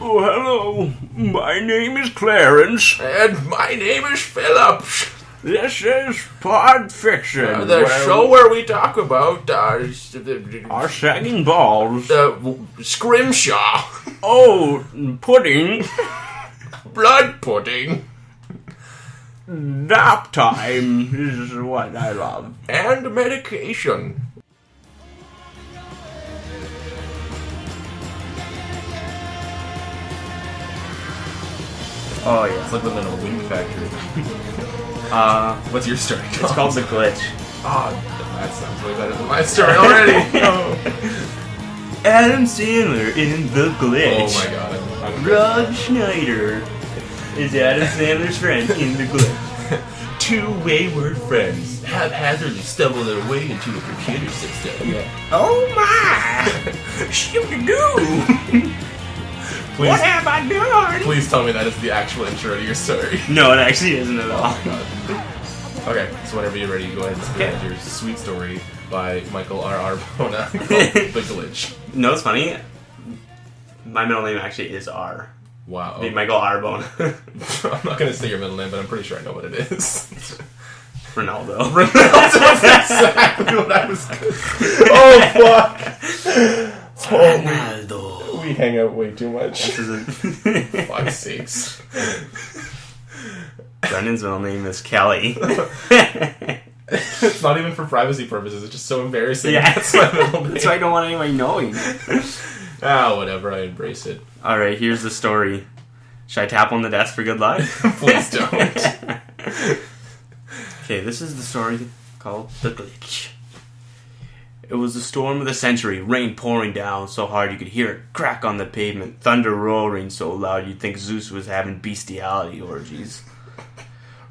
Oh, hello. My name is Clarence. And my name is Philip. This is Pod Fiction. The show where we talk about our sagging balls. Scrimshaw. Oh, pudding. Blood pudding. Nap time is what I love. And medication. Oh yeah. It's like living in a wind factory. What's your story? It's called The Glitch. Oh, that sounds way better than my story already. Adam Sandler in The Glitch. Oh my god. I'm Rob Schneider is Adam Sandler's friend in The Glitch. Two wayward friends haphazardly stumble their way into a computer system. Yeah. Oh my! Shoot-a-doo! What have I done? Please tell me that is the actual intro to your story. No, it actually isn't at all. Okay, so whenever you're ready, go ahead and start your sweet story by Michael R. Arbona called The Glitch. You know what's funny? My middle name actually is R. Wow. Named Michael Arbona. I'm not going to say your middle name, but I'm pretty sure I know what it is. Ronaldo. That's exactly what I was going to say. Oh, fuck. Ronaldo. We hang out way too much. Fuck's sakes. Brendan's middle name is Kelly. It's not even for privacy purposes. It's just so embarrassing. Yeah. That's my middle name. That's why I don't want anybody knowing. Whatever. I embrace it. Alright, here's the story. Should I tap on the desk for good luck? Please don't. Okay, this is the story called The Glitch. It was the storm of the century, rain pouring down so hard you could hear it crack on the pavement, thunder roaring so loud you'd think Zeus was having bestiality orgies.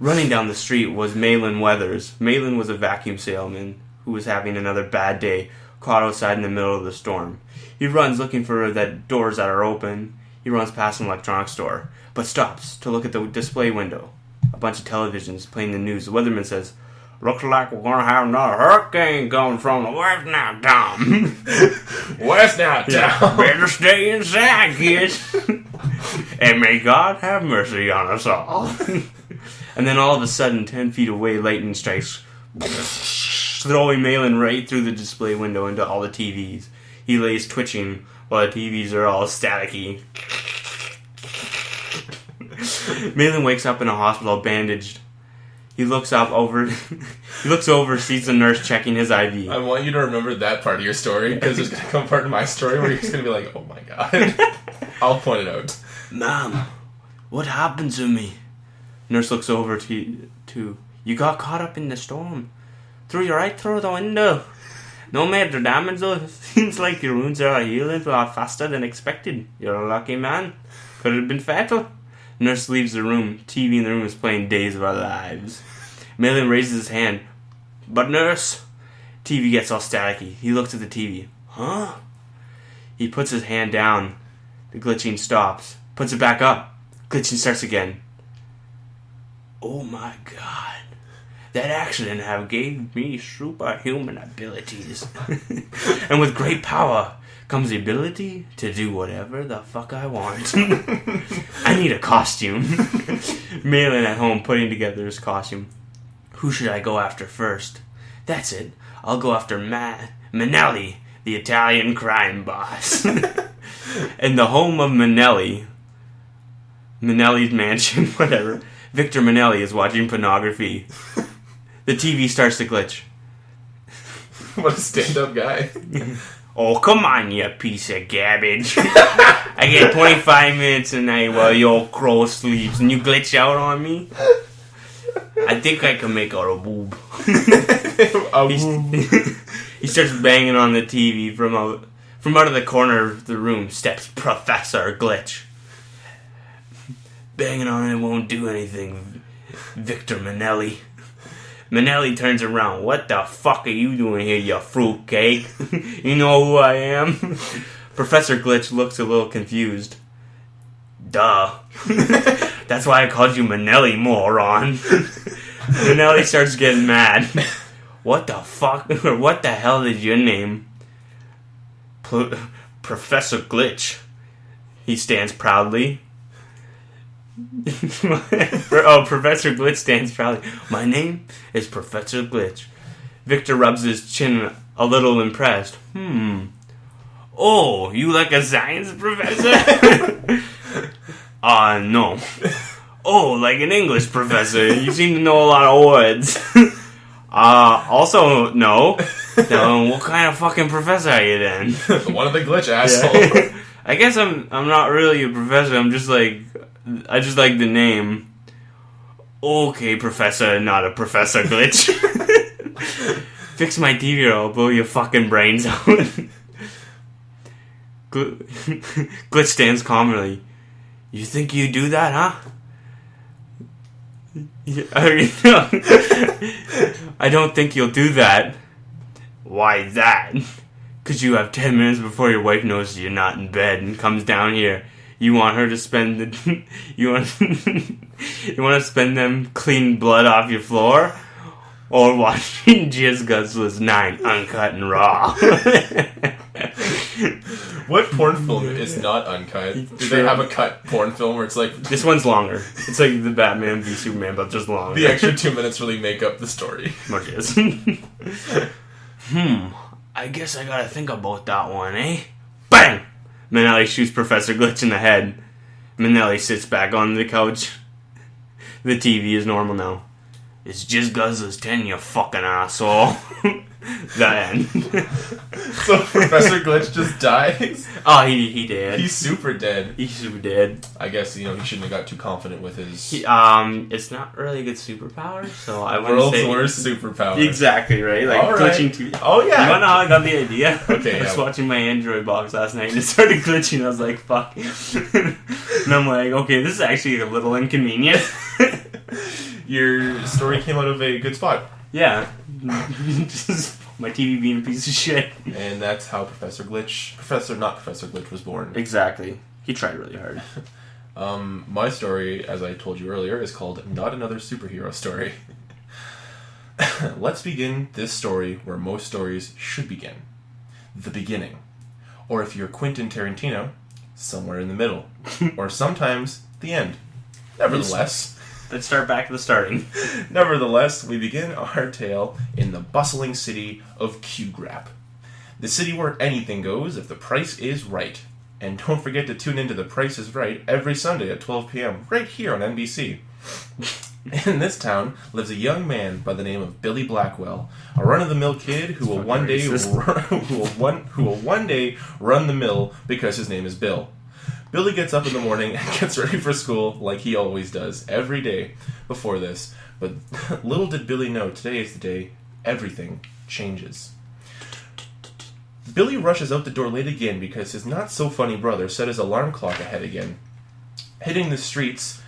Running down the street was Malin Weathers. Malin was a vacuum salesman who was having another bad day, caught outside in the middle of the storm. He runs looking for the doors that are open. He runs past an electronics store, but stops to look at the display window. A bunch of televisions playing the news. The weatherman says, "Looks like we're going to have another hurricane coming from the west now, Tom." West now, Tom. Better stay inside, kids. And may God have mercy on us all. And then all of a sudden, 10 feet away, lightning strikes, throwing Malin right through the display window into all the TVs. He lays twitching while the TVs are all staticky. Malin wakes up in a hospital, bandaged. He looks over, sees the nurse checking his IV. I want you to remember that part of your story, because there's going to come a part of my story where you're just going to be like, oh my god. I'll point it out. "Mom, what happened to me?" Nurse looks over to "You got caught up in the storm. Threw you right through the window. No major damage though. Seems like your wounds are healing a lot faster than expected. You're a lucky man. Could have been fatal." Nurse leaves the room. TV in the room is playing Days of Our Lives. Malin raises his hand. "But nurse..." TV gets all staticky. He looks at the TV. "Huh?" He puts his hand down. The glitching stops. Puts it back up. Glitching starts again. "Oh my god. That accident have gave me superhuman abilities." "And with great power comes the ability to do whatever the fuck I want." "I need a costume." Malin at home putting together his costume. "Who should I go after first?" "That's it. I'll go after Manelli, the Italian crime boss." In the home of Manelli's mansion, whatever, Victor Manelli is watching pornography. The TV starts to glitch. What a stand-up guy. "Oh, come on, you piece of garbage. I get 25 minutes a night while your crow sleeps, and you glitch out on me? I think I can make out a boob." He starts banging on the TV. From out of the corner of the room steps Professor Glitch. "Banging on it won't do anything, Victor Manelli." Manelli turns around. "What the fuck are you doing here, you fruitcake? You know who I am?" Professor Glitch looks a little confused. "Duh. That's why I called you Manelli, moron." Manelli starts getting mad. "What the fuck, or what the hell is your name?" Professor Glitch. He stands proudly. Professor Glitch stands proudly. My name is Professor Glitch. Victor rubs his chin a little impressed. Oh, you like a science professor? No. Oh, like an English professor. You seem to know a lot of words. Also, no. Now, what kind of fucking professor are you then? One of the Glitch, asshole. Yeah. I guess I'm not really a professor. I just like the name. Okay, professor, not a Professor Glitch. Fix my TV or I'll blow your fucking brains out. Glitch stands calmly. You think you do that, huh? I don't think you'll do that. Why that? Because you have 10 minutes before your wife knows you're not in bed and comes down here. You want her to spend the... you want to spend them clean blood off your floor? Or watching Jizz Guzzlers 9 uncut and raw? What porn film is not uncut? Do they have a cut porn film where it's like... This one's longer. It's like the Batman v Superman, but just longer. The extra 2 minutes really make up the story. Much is. I guess I gotta think about that one, eh? Bang! Manelli shoots Professor Glitch in the head. Manelli sits back on the couch. The TV is normal now. It's just Guzzler's 10, you fucking asshole. The end. So Professor Glitch just dies? Oh, he did. He's super dead. He's super dead. I guess, he shouldn't have got too confident with his... It's not really a good superpower, so I wouldn't World's say... worst superpower. Exactly, right? Like, all right. glitching TV. Oh, yeah. You wanna know how I got the idea? Okay, I was watching my Android box last night and it started glitching. I was like, fuck. And I'm like, okay, this is actually a little inconvenient. Your story came out of a good spot. Yeah. Just my TV being a piece of shit. And that's how Professor Glitch was born. Exactly. He tried really hard. My story, as I told you earlier, is called Not Another Superhero Story. Let's begin this story where most stories should begin. The beginning. Or if you're Quentin Tarantino, somewhere in the middle. Or sometimes the end. Nevertheless... Let's start back to the starting. Nevertheless, we begin our tale in the bustling city of Q-Grap. The city where anything goes if the price is right. And don't forget to tune into The Price is Right every Sunday at 12 p.m. right here on NBC. In this town lives a young man by the name of Billy Blackwell, a run-of-the-mill kid who will one day run the mill because his name is Bill. Billy gets up in the morning and gets ready for school like he always does, every day before this. But little did Billy know, today is the day everything changes. Billy rushes out the door late again because his not-so-funny brother set his alarm clock ahead again. Hitting the streets,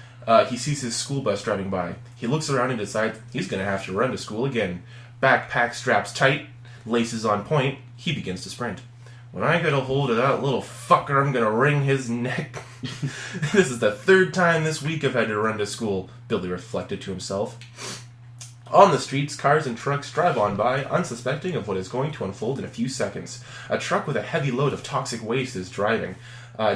he sees his school bus driving by. He looks around and decides he's going to have to run to school again. Backpack straps tight, laces on point, he begins to sprint. When I get a hold of that little fucker, I'm gonna wring his neck. This is the third time this week I've had to run to school, Billy reflected to himself. On the streets, cars and trucks drive on by, unsuspecting of what is going to unfold in a few seconds. A truck with a heavy load of toxic waste is driving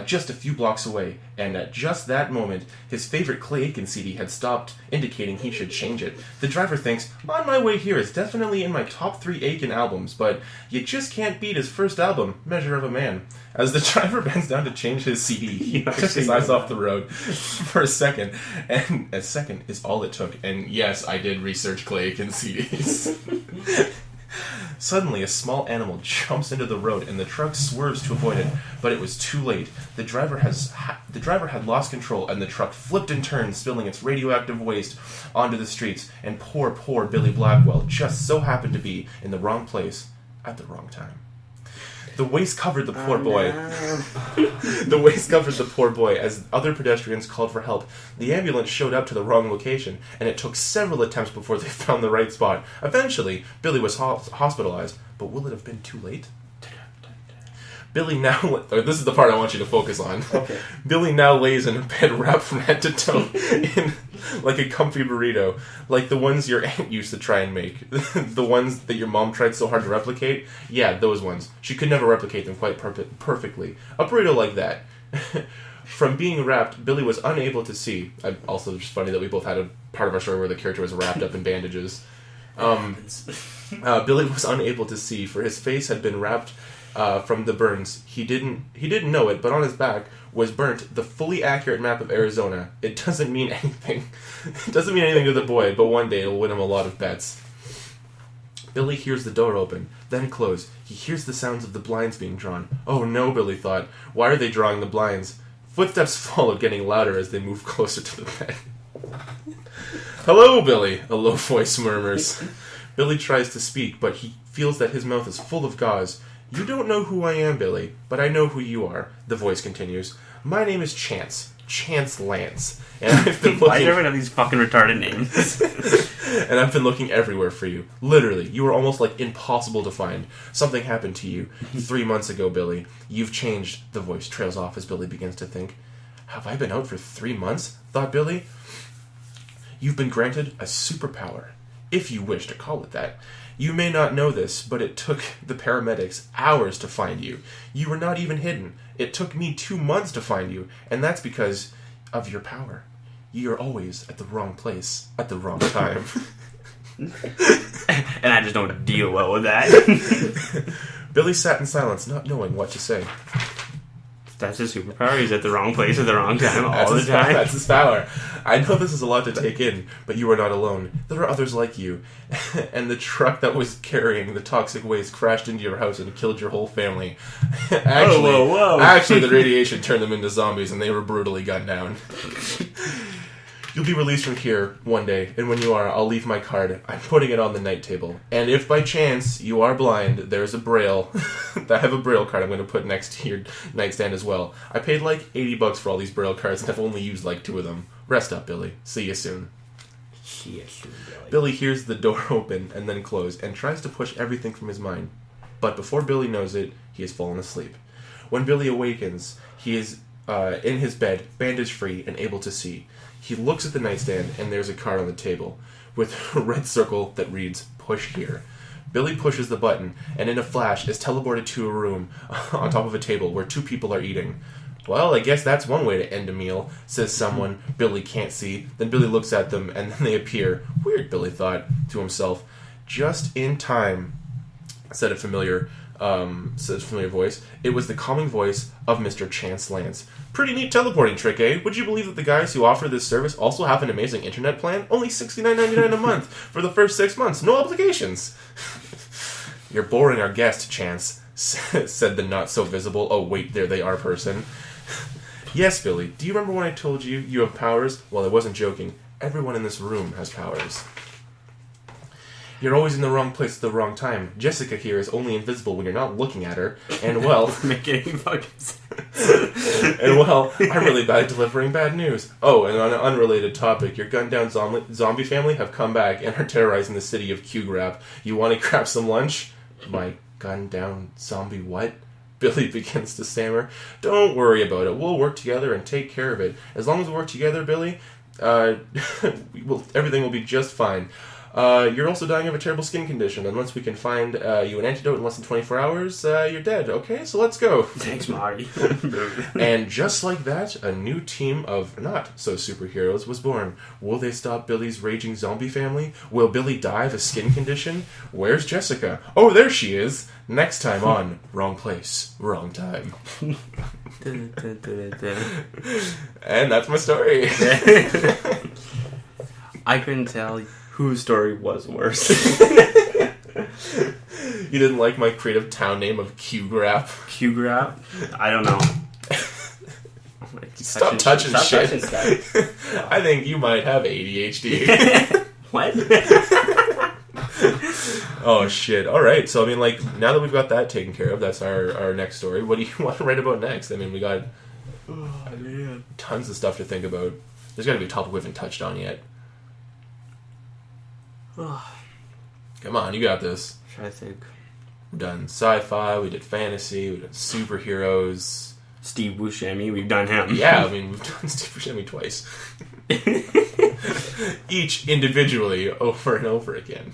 just a few blocks away, and at just that moment, his favorite Clay Aiken CD had stopped, indicating he should change it. The driver thinks, On My Way Here is definitely in my top 3 Aiken albums, but you just can't beat his first album, Measure of a Man. As the driver bends down to change his CD, he took his eyes off the road for a second, and a second is all it took. And yes, I did research Clay Aiken CDs. Suddenly, a small animal jumps into the road, and the truck swerves to avoid it. But it was too late. The driver had lost control, and the truck flipped and turned, spilling its radioactive waste onto the streets. And poor Billy Blackwell just so happened to be in the wrong place at the wrong time. The waste covered the poor boy. The waste covered the poor boy as other pedestrians called for help. The ambulance showed up to the wrong location, and it took several attempts before they found the right spot. Eventually, Billy was hospitalized, but will it have been too late? Billy now... This is the part I want you to focus on. Okay. Billy now lays in a bed wrapped from head to toe in like a comfy burrito, like the ones your aunt used to try and make. The ones that your mom tried so hard to replicate? Yeah, those ones. She could never replicate them quite perfectly. A burrito like that. From being wrapped, Billy was unable to see. Also, just funny that we both had a part of our story where the character was wrapped up in bandages. Billy was unable to see, for his face had been wrapped from the burns. He didn't know it, but on his back was burnt the fully accurate map of Arizona. It doesn't mean anything. It doesn't mean anything to the boy, but one day it'll win him a lot of bets. Billy hears the door open, then close. He hears the sounds of the blinds being drawn. Oh no, Billy thought. Why are they drawing the blinds? Footsteps followed, getting louder as they moved closer to the bed. Hello, Billy, a low voice murmurs. Billy tries to speak, but he feels that his mouth is full of gauze. You don't know who I am, Billy, but I know who you are, the voice continues. My name is Chance. Chance Lance. And I've been looking... Why do everyone have these fucking retarded names? And I've been looking everywhere for you. Literally, you were almost like impossible to find. Something happened to you 3 months ago, Billy. You've changed. The voice trails off as Billy begins to think. Have I been out for 3 months? Thought Billy. You've been granted a superpower, if you wish to call it that. You may not know this, but it took the paramedics hours to find you. You were not even hidden. It took me 2 months to find you, and that's because of your power. You're always at the wrong place at the wrong time. And I just don't deal well with that. Billy sat in silence, not knowing what to say. That's his superpower. He's at the wrong place at the wrong time all the time. That's his power. I know this is a lot to take in, but you are not alone. There are others like you. And the truck that was carrying the toxic waste crashed into your house and killed your whole family. Actually, the radiation turned them into zombies and they were brutally gunned down. You'll be released from here one day, and when you are, I'll leave my card. I'm putting it on the night table. And if by chance you are blind, there's a braille. I have a braille card I'm going to put next to your nightstand as well. I paid like $80 for all these braille cards, and I've only used like 2 of them. Rest up, Billy. See you soon. See you soon, Billy. Billy hears the door open and then close, and tries to push everything from his mind. But before Billy knows it, he has fallen asleep. When Billy awakens, he is in his bed, bandage-free, and able to see. He looks at the nightstand, and there's a card on the table, with a red circle that reads, Push Here. Billy pushes the button, and in a flash is teleported to a room on top of a table where 2 people are eating. Well, I guess that's one way to end a meal, says someone Billy can't see. Then Billy looks at them, and then they appear. Weird, Billy thought to himself. Just in time, said a familiar voice. It was the calming voice of Mr. Chance Lance. Pretty neat teleporting trick, eh? Would you believe that the guys who offer this service also have an amazing internet plan? Only $69.99 a month for the first 6 months. No obligations. You're boring our guest, Chance, said the not-so-visible, oh wait, there they are person. Yes, Billy, do you remember when I told you you have powers? Well, I wasn't joking. Everyone in this room has powers. You're always in the wrong place at the wrong time. Jessica here is only invisible when you're not looking at her. And well... Make any fucking sense. And well, I'm really bad at delivering bad news. Oh, and on an unrelated topic, your gunned-down zombie family have come back and are terrorizing the city of Q-Grab. You want to grab some lunch? My gunned-down zombie what? Billy begins to stammer. Don't worry about it. We'll work together and take care of it. As long as we work together, Billy, everything will be just fine. You're also dying of a terrible skin condition. Unless we can find you an antidote in less than 24 hours, you're dead. Okay, so let's go. Thanks, Marty. And just like that, a new team of not-so-superheroes was born. Will they stop Billy's raging zombie family? Will Billy die of a skin condition? Where's Jessica? Oh, there she is! Next time on Wrong Place, Wrong Time. And that's my story. I couldn't tell whose story was worse. You didn't like my creative town name of Q-Grap? Q-Grap? I don't know. Stop touching shit. Stuff. I think you might have ADHD. What? Oh, shit. Alright, so I mean, like, now that we've got that taken care of, that's our next story. What do you want to write about next? I mean, we got tons of stuff to think about. There's got to be a topic we haven't touched on yet. Come on, you got this. Try to think. We've done sci-fi, we did fantasy, we've done superheroes. Steve Buscemi, we've done him. Yeah, I mean, we've done Steve Buscemi twice. Each individually, over and over again.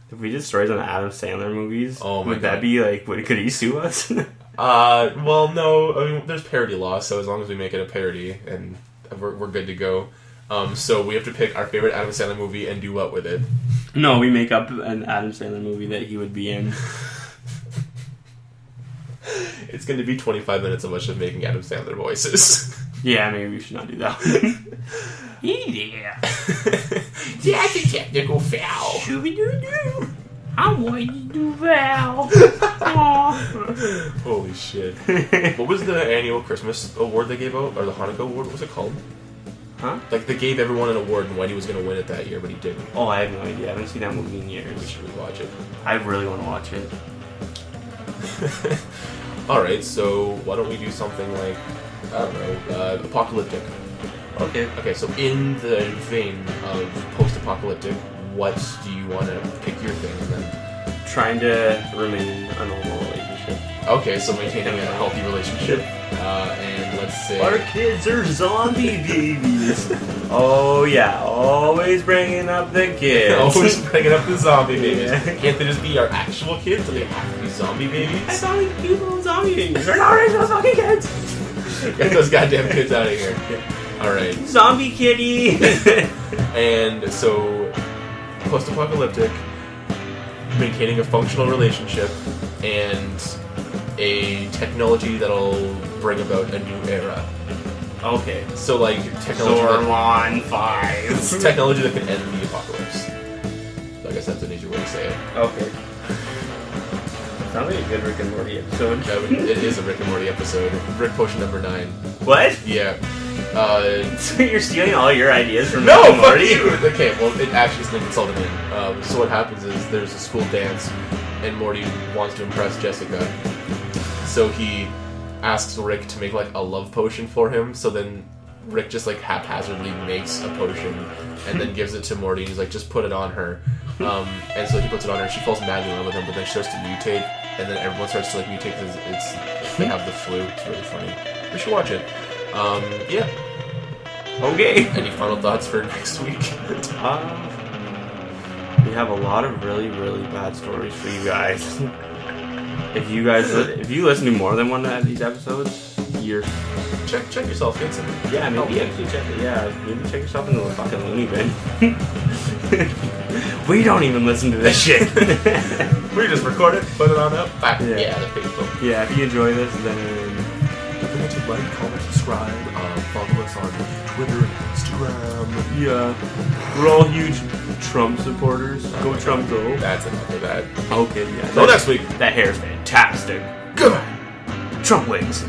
If we did stories on Adam Sandler movies, oh my would that God. be like, could he sue us? Well, no. I mean, there's parody law, so as long as we make it a parody, and we're good to go. So we have to pick our favorite Adam Sandler movie and do what with it? No, we make up an Adam Sandler movie that he would be in. It's going to be 25 minutes of us just making Adam Sandler voices. Yeah, maybe we should not do that. Yeah. That's a technical foul. Shooby-doo-doo. I want you to do Val. Holy shit. What was the annual Christmas award they gave out? Or the Hanukkah award? What was it called? Huh? Like, they gave everyone an award and Whitey was going to win it that year, but he didn't. Oh, I have no idea. I haven't seen that movie in years. We should rewatch it. I really want to watch it. Alright, so why don't we do something like, I don't know, apocalyptic. Okay. Okay, so in the vein of post-apocalyptic, what do you want to pick your thing and then... Trying to remain a normal relationship. Okay, so maintaining a healthy relationship, and let's say... Our kids are zombie babies. Oh yeah, always bringing up the kids. Always bringing up the zombie babies. Yeah. Can't they just be our actual kids? Do they have to be zombie babies? I thought we cute little zombie babies. They're not raising those fucking kids. Get those goddamn kids out of here. Alright. Zombie kitty. And so, post-apocalyptic, maintaining a functional relationship, and a technology that'll bring about a new era. Okay. So, like, technology Zorlon 5. technology that can end the apocalypse. So I guess that's an easier way to say it. Okay. Sounds like a good Rick and Morty episode. It is a Rick and Morty episode. Rick Potion number 9. What? Yeah. So you're stealing all your ideas from No, Rick and fuck Morty? you! Okay, well, it actually is consulted in. So what happens is there's a school dance, and Morty wants to impress Jessica. So he asks Rick to make, like, a love potion for him, so then Rick just, like, haphazardly makes a potion, and then gives it to Morty, and he's like, just put it on her. And so he puts it on her, and she falls madly in love with him, but then she starts to mutate, and then everyone starts to, like, mutate because they have the flu. It's really funny. We should watch it. Yeah. Okay. Any final thoughts for next week? We have a lot of really, really bad stories for you guys. If you listen to more than one of these episodes, you're... Check yourself, get some... Yeah, maybe actually maybe check yourself into the fucking loony bin. We don't even listen to this shit. We just record it, put it on up. Yeah, the Facebook. Yeah, if you enjoy this, then... Don't forget to like, comment, subscribe, follow us on Twitter and Instagram. Yeah. We're all huge Trump supporters. Go Trump, go. That's enough of that. Okay, yeah. Till next week. That hair's fantastic. Goodbye. Trump wins.